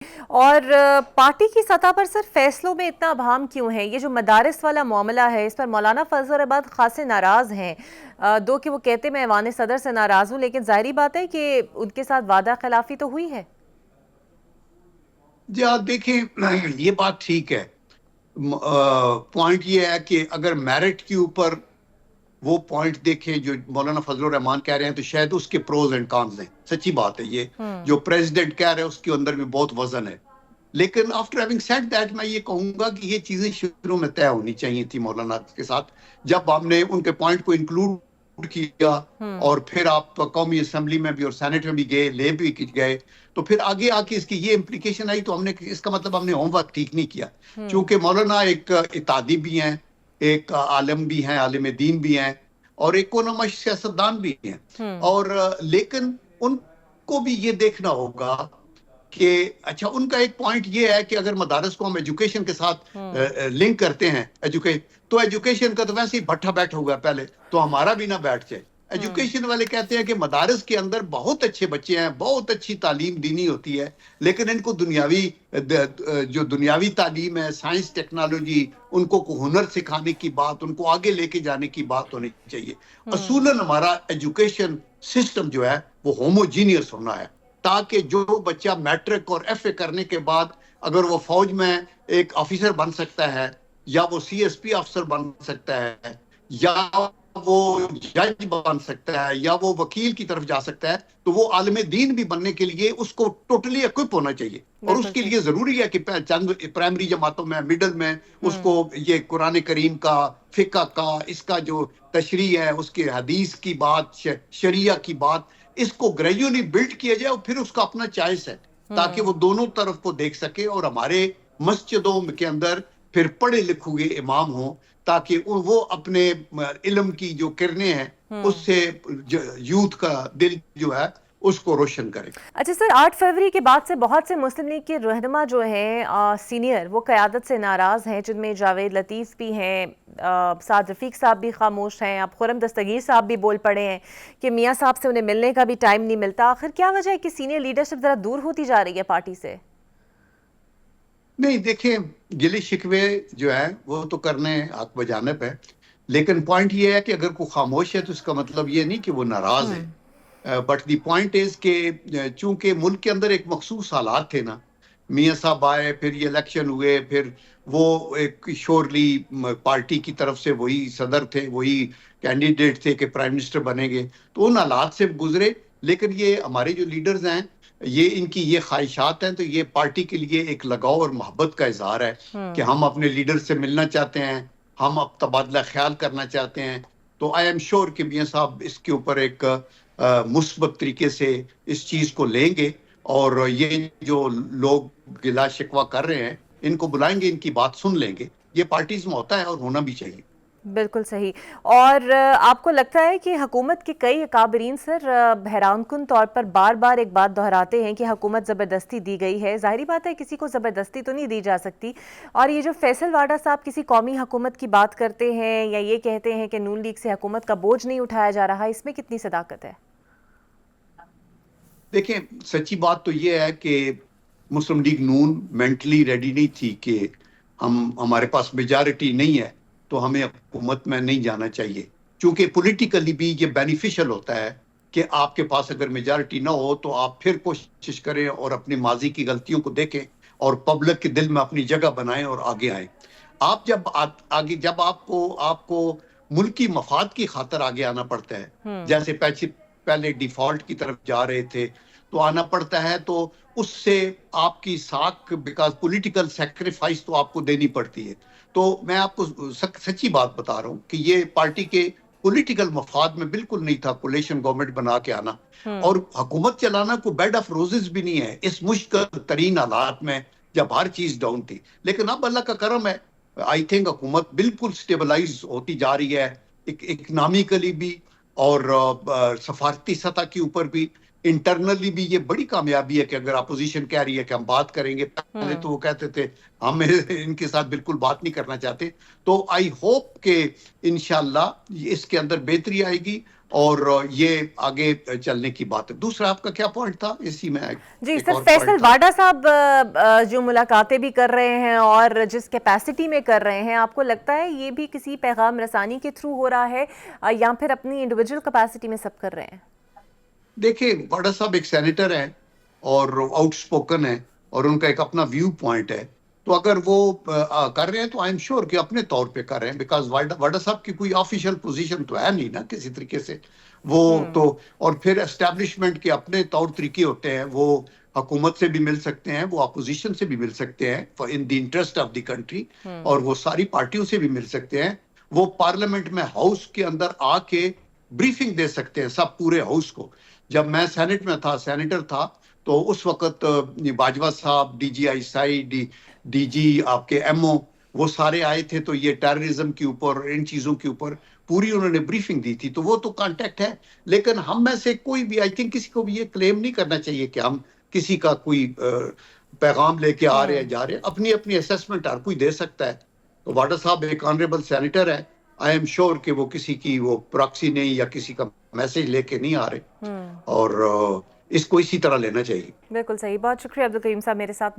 اور پارٹی کی سطح پر سر فیصلوں میں اتنا ابہام کیوں ہے؟ یہ جو مدارس والا معاملہ ہے اس پر مولانا فضل الرحمان خاصے ناراض ہیں، دو کہ وہ کہتے میں ایوان صدر سے ناراض ہوں، لیکن ظاہری بات ہے کہ ان کے ساتھ وعدہ خلافی تو ہوئی ہے۔ جی آپ دیکھیں، یہ بات ٹھیک ہے۔ پوائنٹ یہ ہے کہ اگر میرٹ کے اوپر وہ پوائنٹ دیکھیں جو مولانا فضل الرحمان کہہ رہے ہیں تو شاید اس کے پروز اینڈ کانز ہیں، سچی بات ہے۔ یہ جو پریزیڈنٹ کہہ رہے ہیں اس کے اندر بھی بہت وزن ہے، لیکن آفٹر ہیونگ سیڈ دیٹ میں یہ کہوں گا کہ یہ چیزیں شروع میں طے ہونی چاہیے تھی مولانا کے ساتھ، جب ہم نے ان کے پوائنٹ کو انکلوڈ کیا اور پھر آپ قومی اسمبلی میں بھی اور سینٹ میں بھی گئے، لے بھی گئے، تو پھر آگے آ کے اس کی یہ امپلیکیشن آئی، تو ہم نے اس کا مطلب ہم نے ہوم ورک ٹھیک نہیں کیا، چونکہ مولانا ایک اتحادی بھی ہیں، ایک عالم بھی ہیں، عالم دین بھی ہیں، اور ایک اکونومسٹ سیاستدان بھی ہیں، اور لیکن ان کو بھی یہ دیکھنا ہوگا کہ اچھا ان کا ایک پوائنٹ یہ ہے کہ اگر مدارس کو ہم ایجوکیشن کے ساتھ لنک کرتے ہیں، تو ایجوکیشن کا تو ویسے ہی بھٹا بیٹھا ہوا ہے پہلے، تو ہمارا بھی نہ بیٹھ جائے۔ ایجوکیشن والے کہتے ہیں کہ مدارس کے اندر بہت اچھے بچے ہیں، بہت اچھی تعلیم دینی ہوتی ہے، لیکن ان کو جو دنیاوی تعلیم ہے، سائنس ٹیکنالوجی، ان کو ہنر سکھانے کی بات، ان کو آگے لے کے جانے کی بات ہونی چاہیے۔ اصولاً ہمارا ایجوکیشن سسٹم جو ہے وہ ہوموجینئس ہونا ہے، تاکہ جو بچہ میٹرک اور ایف اے کرنے کے بعد اگر وہ فوج میں ایک آفیسر بن سکتا ہے، یا وہ سی ایس پی افسر بن سکتا ہے، یا وہ جج بن سکتا ہے، یا وہ وکیل کی طرف جا سکتا ہے، تو وہ عالم دین بھی بننے کے لیے اس کو ٹوٹلی اکوپ ہونا چاہیے، اور اس کے لیے ضروری ہے کہ چند پرائمری جماعتوں میں، مڈل میں اس کو یہ قرآن کریم کا، فقہ کا، اس کا جو تشریح ہے، اس کے حدیث کی بات، شریعہ کی بات، اس کو گریجولی بلڈ کیا جائے، اور پھر اس کا اپنا چوائس ہے، تاکہ وہ دونوں طرف کو دیکھ سکے، اور ہمارے مسجدوں کے اندر پھر پڑھے لکھے ہوئے امام ہوں، تاکہ وہ اپنے علم کی جو کرنیں ہیں اس سے یوتھ کا دل جو ہے اس کو روشن کرے۔ اچھا سر، 8 فروری کے بعد سے بہت سے مسلم لیگ کے رہنما جو ہیں سینئر، وہ قیادت سے ناراض ہیں، جن میں جاوید لطیف بھی ہیں، سعد رفیق صاحب بھی خاموش ہیں، اب خرم دستگیر صاحب بھی بول پڑے ہیں کہ میاں صاحب سے انہیں ملنے کا بھی ٹائم نہیں ملتا۔ آخر کیا وجہ ہے کہ سینئر لیڈرشپ ذرا دور ہوتی جا رہی ہے پارٹی سے؟ نہیں دیکھیں، گلے شکوے جو ہے وہ تو کرنے حق بجانب ہے، لیکن پوائنٹ یہ ہے کہ اگر کوئی خاموش ہے تو اس کا مطلب یہ نہیں کہ وہ ناراض ہے، بٹ دی پوائنٹ از کہ چونکہ ملک کے اندر ایک مخصوص حالات تھے نا، میاں صاحب آئے، پھر یہ الیکشن ہوئے، پھر وہ ایک شورلی پارٹی کی طرف سے وہی صدر تھے، وہی کینڈیڈیٹ تھے کہ پرائم منسٹر بنیں گے، تو ان حالات سے گزرے، لیکن یہ ہمارے جو لیڈرز ہیں، یہ ان کی یہ خواہشات ہیں، تو یہ پارٹی کے لیے ایک لگاؤ اور محبت کا اظہار ہے کہ ہم اپنے لیڈر سے ملنا چاہتے ہیں، ہم اب تبادلہ خیال کرنا چاہتے ہیں، تو آئی ایم شور کہ میاں صاحب اس کے اوپر ایک مثبت طریقے سے اس چیز کو لیں گے، اور یہ جو لوگ گلا شکوہ کر رہے ہیں ان کو بلائیں گے، ان کی بات سن لیں گے، یہ پارٹیز میں ہوتا ہے اور ہونا بھی چاہیے۔ بالکل صحیح۔ اور آپ کو لگتا ہے کہ حکومت کے کئی اکابرین سر حیران کن طور پر بار بار ایک بات دہراتے ہیں کہ حکومت زبردستی دی گئی ہے؟ ظاہری بات ہے کسی کو زبردستی تو نہیں دی جا سکتی، اور یہ جو فیصل واڈا صاحب کسی قومی حکومت کی بات کرتے ہیں یا یہ کہتے ہیں کہ نون لیگ سے حکومت کا بوجھ نہیں اٹھایا جا رہا، اس میں کتنی صداقت ہے؟ دیکھیں سچی بات تو یہ ہے کہ مسلم لیگ نون مینٹلی ریڈی نہیں تھی کہ ہمارے پاس میجارٹی نہیں ہے تو ہمیں حکومت میں نہیں جانا چاہیے، چونکہ پولیٹیکلی بھی یہ بینیفیشل ہوتا ہے کہ آپ کے پاس اگر میجارٹی نہ ہو تو آپ پھر کوشش کریں اور اپنے ماضی کی غلطیوں کو دیکھیں اور پبلک کے دل میں اپنی جگہ بنائیں اور آگے آئیں۔ آپ جب آپ کو ملکی مفاد کی خاطر آگے آنا پڑتا ہے، جیسے پہلے ڈیفالٹ کی طرف جا رہے تھے تو آنا پڑتا ہے، تو اس سے آپ کی ساکھ، بیکاز پولیٹیکل سیکریفائس تو آپ کو دینی پڑتی ہے۔ تو میں آپ کو سچی بات بتا رہا ہوں کہ یہ پارٹی کے پولیٹیکل مفاد میں بالکل نہیں تھا کولیشن گورنمنٹ بنا کے آنا، اور حکومت چلانا کو بیڈ آف روزز بھی نہیں ہے اس مشکل ترین حالات میں جب ہر چیز ڈاؤن تھی، لیکن اب اللہ کا کرم ہے، آئی تھنک حکومت بالکل سٹیبلائز ہوتی جا رہی ہے، اکنامکلی بھی اور سفارتی سطح کے اوپر بھی، انٹرنلی بھی۔ یہ بڑی کامیابی ہے کہ اگر اپوزیشن کہہ رہی ہے کہ ہم بات کریں گے، پہلے تو وہ کہتے تھے ہم ان کے ساتھ بالکل بات نہیں کرنا چاہتے، تو آئی ہوپ کہ انشاءاللہ اس کے اندر بہتری آئے گی، اور یہ آگے چلنے کی بات ہے. دوسرا آپ کا کیا پوائنٹ تھا اسی میں؟ جی سر، فیصل واڈا صاحب جو ملاقاتیں بھی کر رہے ہیں اور جس کیپیسٹی میں کر رہے ہیں، آپ کو لگتا ہے یہ بھی کسی پیغام رسانی کے تھرو ہو رہا ہے یا پھر اپنی انڈیویجول کیپیسٹی میں سب کر رہے ہیں؟ دیکھیں، واڈا صاحب ایک سینیٹر ہیں اور آؤٹ سپوکن ہے اور ان کا ایک اپنا ویو پوائنٹ ہے. تو اگر وہ کر رہے ہیں تو آئی ایم شیور کہ اپنے طور پہ کر رہے ہیں، بیکاز واڈا صاحب کی کوئی آفیشیل پوزیشن تو ہے نہیں نا کسی طریقے سے. وہ تو اور پھر اسٹیبلشمنٹ کے اپنے طور طریقے ہوتے ہیں. وہ حکومت سے بھی مل سکتے ہیں، وہ اپوزیشن سے بھی مل سکتے ہیں in the interest of the country, اور وہ ساری پارٹیوں سے بھی مل سکتے ہیں. وہ پارلیمنٹ میں ہاؤس کے اندر آ کے بریفنگ دے سکتے ہیں سب پورے ہاؤس کو. جب میں سینٹ میں تھا، سینیٹر تھا، تو اس وقت باجوہ صاحب، ڈی جی آئی سائی، ڈی جی آپ کے ایم او، وہ سارے آئے تھے. تو یہ ٹیررزم کے اوپر، ان چیزوں کے اوپر پوری انہوں نے بریفنگ دی تھی. تو وہ تو کانٹیکٹ ہے. لیکن ہم میں سے کوئی بھی، آئی تھنک کسی کو بھی یہ کلیم نہیں کرنا چاہیے کہ ہم کسی کا کوئی پیغام لے کے آ رہے ہیں جا رہے ہیں. اپنی اپنی اسیسمنٹ ہر کوئی دے سکتا ہے. تو واڈا صاحب ایک آنریبل سینیٹر ہے. آئی ایم شیور کہ وہ کسی کی وہ پراکسی نہیں یا کسی کا میسج لے کے نہیں آ رہے، اور اس کو اسی طرح لینا چاہیے. بالکل صحیح. بہت شکریہ عبدالکریم صاحب میرے ساتھ